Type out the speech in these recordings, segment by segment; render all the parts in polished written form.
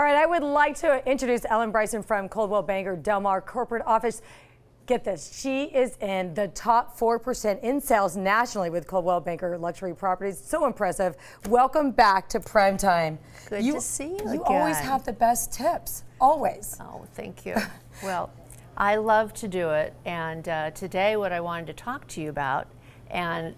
All right, I would like to introduce Ellen Bryson from Coldwell Banker Del Mar corporate office. Get this, she is in the top 4% in sales nationally with Coldwell Banker Luxury Properties. So impressive. Welcome back to Primetime. Good to see you again. You always have the best tips, always. Oh, thank you. Well, I love to do it, and today what I wanted to talk to you about and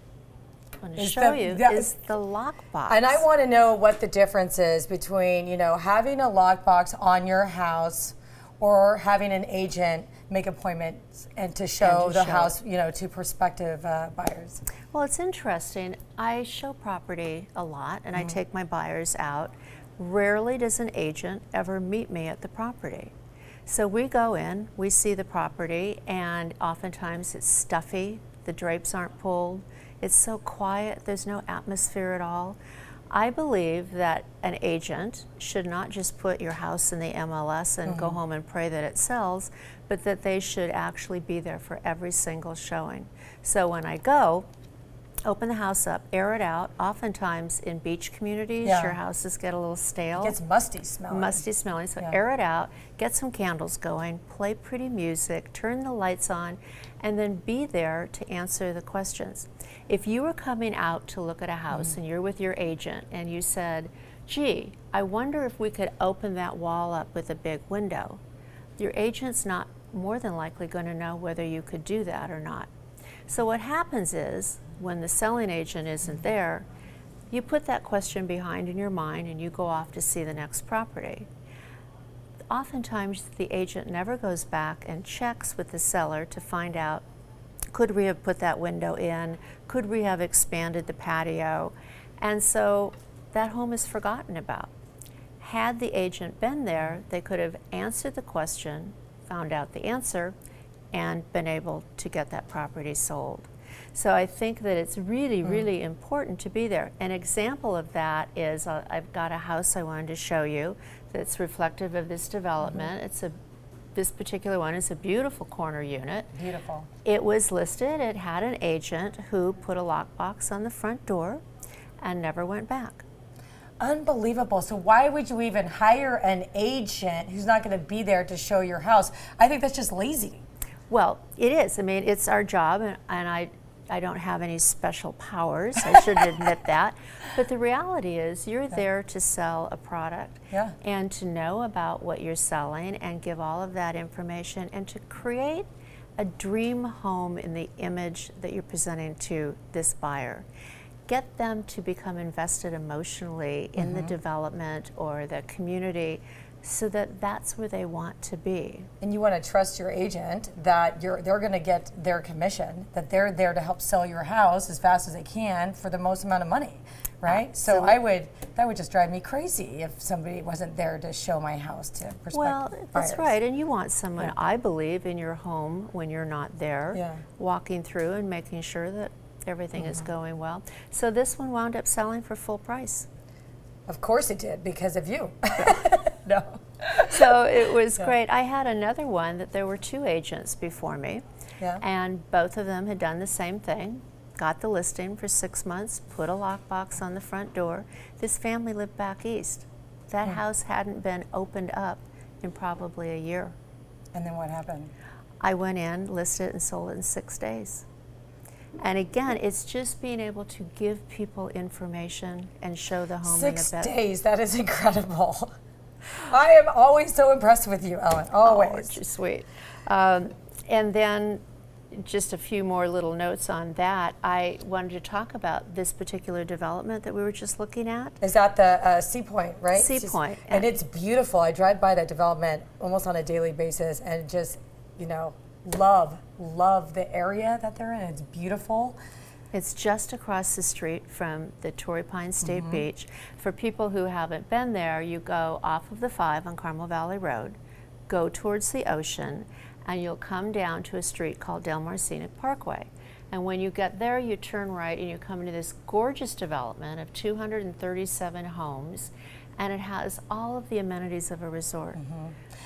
I want to show you is the lockbox. And I want to know what the difference is between, having a lockbox on your house or having an agent make appointments and to show the house, to prospective buyers. Well, it's interesting. I show property a lot, and I take my buyers out. Rarely does an agent ever meet me at the property. So we go in, we see the property, and oftentimes it's stuffy. The drapes aren't pulled. It's so quiet. There's no atmosphere at all. I believe that an agent should not just put your house in the MLS and go home and pray that it sells, but that they should actually be there for every single showing. So when I go, open the house up, air it out. Oftentimes in beach communities, your houses get a little stale. It gets musty smelling. Musty smelling, so air it out, get some candles going, play pretty music, turn the lights on, and then be there to answer the questions. If you were coming out to look at a house and you're with your agent and you said, gee, I wonder if we could open that wall up with a big window, your agent's not more than likely going to know whether you could do that or not. So what happens is, when the selling agent isn't there, you put that question behind in your mind and you go off to see the next property. Oftentimes the agent never goes back and checks with the seller to find out, could we have put that window in? Could we have expanded the patio? And so that home is forgotten about. Had the agent been there, they could have answered the question, found out the answer, and been able to get that property sold. So I think that it's really, really important to be there. An example of that is I've got a house I wanted to show you that's reflective of this development. This particular one is a beautiful corner unit. Beautiful. It was listed. It had an agent who put a lockbox on the front door and never went back. Unbelievable. So why would you even hire an agent who's not going to be there to show your house? I think that's just lazy. Well, it is. I mean, it's our job, and I don't have any special powers. I should admit that. But the reality is you're there to sell a product and to know about what you're selling and give all of that information and to create a dream home in the image that you're presenting to this buyer. Get them to become invested emotionally in the development or the community so that that's where they want to be. And you want to trust your agent that they're going to get their commission, that they're there to help sell your house as fast as they can for the most amount of money, right? Absolutely. So that would just drive me crazy if somebody wasn't there to show my house to prospective buyers. Well, that's right, and you want someone, I believe, in your home when you're not there, walking through and making sure that everything is going well. So this one wound up selling for full price. Of course it did, because of you. No. So it was great. I had another one that there were two agents before me, and both of them had done the same thing. Got the listing for 6 months, put a lockbox on the front door. This family lived back east. That house hadn't been opened up in probably a year. And then what happened? I went in, listed it, and sold it in 6 days. And again, it's just being able to give people information and show the home in the best. 6 days, that is incredible. I am always so impressed with you, Ellen, always. Oh, you're sweet. And then just a few more little notes on that. I wanted to talk about this particular development that we were just looking at. Is that the Sea Point, right? Sea Point. And it's beautiful. I drive by that development almost on a daily basis and just, love the area that they're in. It's beautiful. It's just across the street from the Torrey Pines State Beach. For people who haven't been there, you go off of the 5 on Carmel Valley Road, go towards the ocean, and you'll come down to a street called Del Mar Scenic Parkway. And when you get there, you turn right and you come into this gorgeous development of 237 homes, and it has all of the amenities of a resort.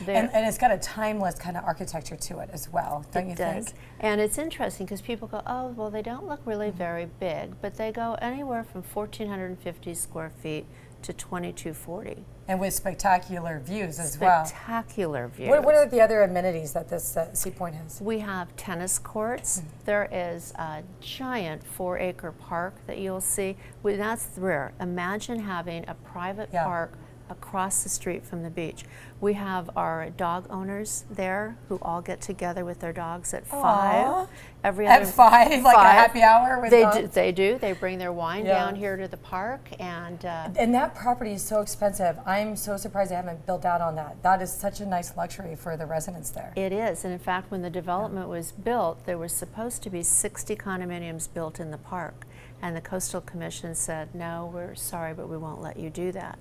And it's got a timeless kind of architecture to it as well, don't you think? It does. And it's interesting because people go, oh, well, they don't look really very big, but they go anywhere from 1,450 square feet to $2,240. And with spectacular views as well. Spectacular views. What are the other amenities that this Sea Point has? We have tennis courts. There is a giant 4-acre park that you'll see. That's rare. Imagine having a private park across the street from the beach. We have our dog owners there who all get together with their dogs at 5. Every other at 5, like a happy hour with dogs? They do. They bring their wine down here to the park, and that property is so expensive. I'm so surprised they haven't built out on that. That is such a nice luxury for the residents there. It is, and in fact, when the development was built, there was supposed to be 60 condominiums built in the park, and the Coastal Commission said, no, we're sorry, but we won't let you do that.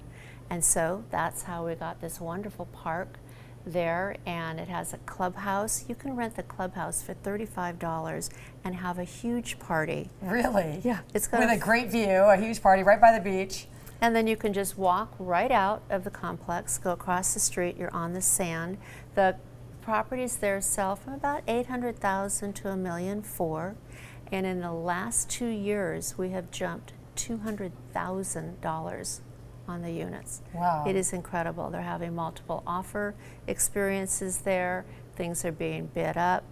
And so that's how we got this wonderful park there, and it has a clubhouse. You can rent the clubhouse for $35 and have a huge party. Really? Yeah. It's got with a great view, a huge party right by the beach. And then you can just walk right out of the complex, go across the street, you're on the sand. The properties there sell from about $800,000 to $1.4 million. And in the last 2 years, we have jumped $200,000 on the units. Wow. It is incredible. They're having multiple offer experiences there. Things are being bid up.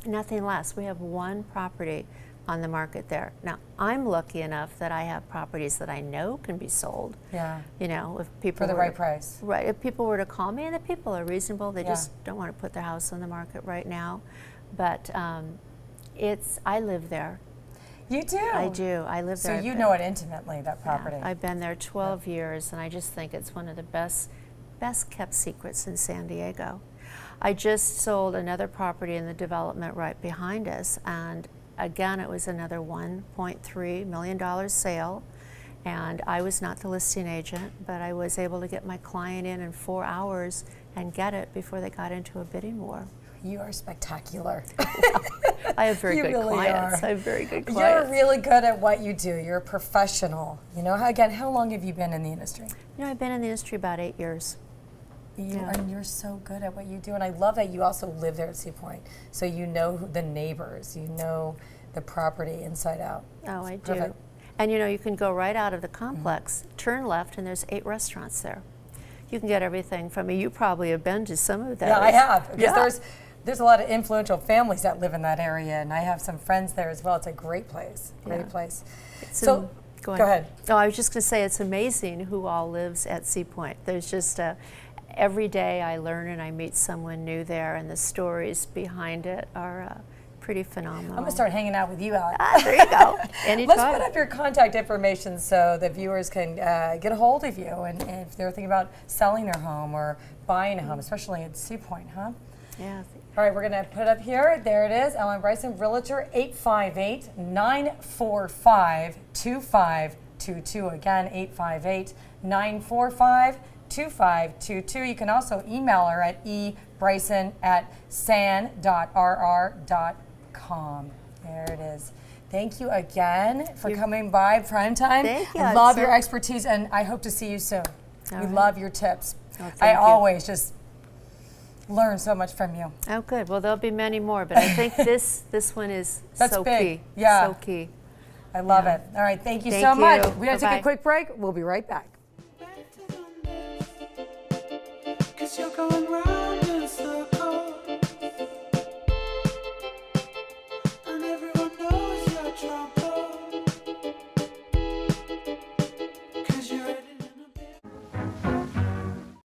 Nothing less. We have one property on the market there. Now, I'm lucky enough that I have properties that I know can be sold. Yeah. You know, if people for the right price. Right. If people were to call me, and the people are reasonable, they just don't want to put their house on the market right now. But I live there. You do? I do. I live there. So you know it intimately, that property. Yeah, I've been there 12 years, and I just think it's one of the best kept secrets in San Diego. I just sold another property in the development right behind us, and again, it was another $1.3 million sale, and I was not the listing agent, but I was able to get my client in 4 hours and get it before they got into a bidding war. You are spectacular. I have very good really clients. Are. I have very good clients. You're really good at what you do. You're a professional. You know, again, how long have you been in the industry? You know, I've been in the industry about 8 years. And you're so good at what you do. And I love that you also live there at Sea Point. So you know the neighbors, you know the property inside out. Oh, I do. Perfect. And you know, you can go right out of the complex, turn left, and there's 8 restaurants there. You can get everything from me. You probably have been to some of those. Yeah, I have. Because there's a lot of influential families that live in that area, and I have some friends there as well. It's a great place. Great place. So go ahead. Oh, I was just going to say, it's amazing who all lives at Sea Point. There's just every day I learn and I meet someone new there, and the stories behind it are pretty phenomenal. I'm going to start hanging out with you, Alex. There you go. Anytime. Let's put up your contact information so the viewers can get a hold of you, and if they're thinking about selling their home or buying a home, especially at Sea Point, huh? Yeah. All right, we're going to put it up here. There it is. Ellen Bryson, Realtor, 858-945-2522. Again, 858-945-2522. You can also email her at ebryson@san.rr.com. There it is. Thank you again for coming by Primetime. Thank you. I love your expertise, and I hope to see you soon. We love your tips. Oh, I always just learn so much from you. Oh, good. Well, there'll be many more, but I think this one is so big. key. Yeah. So key. I love it. All right, thank you Thank so much. you. We're going to take Bye-bye. a quick break. We'll be right back. 'Cause you're going round in circles, and everyone knows you're trying.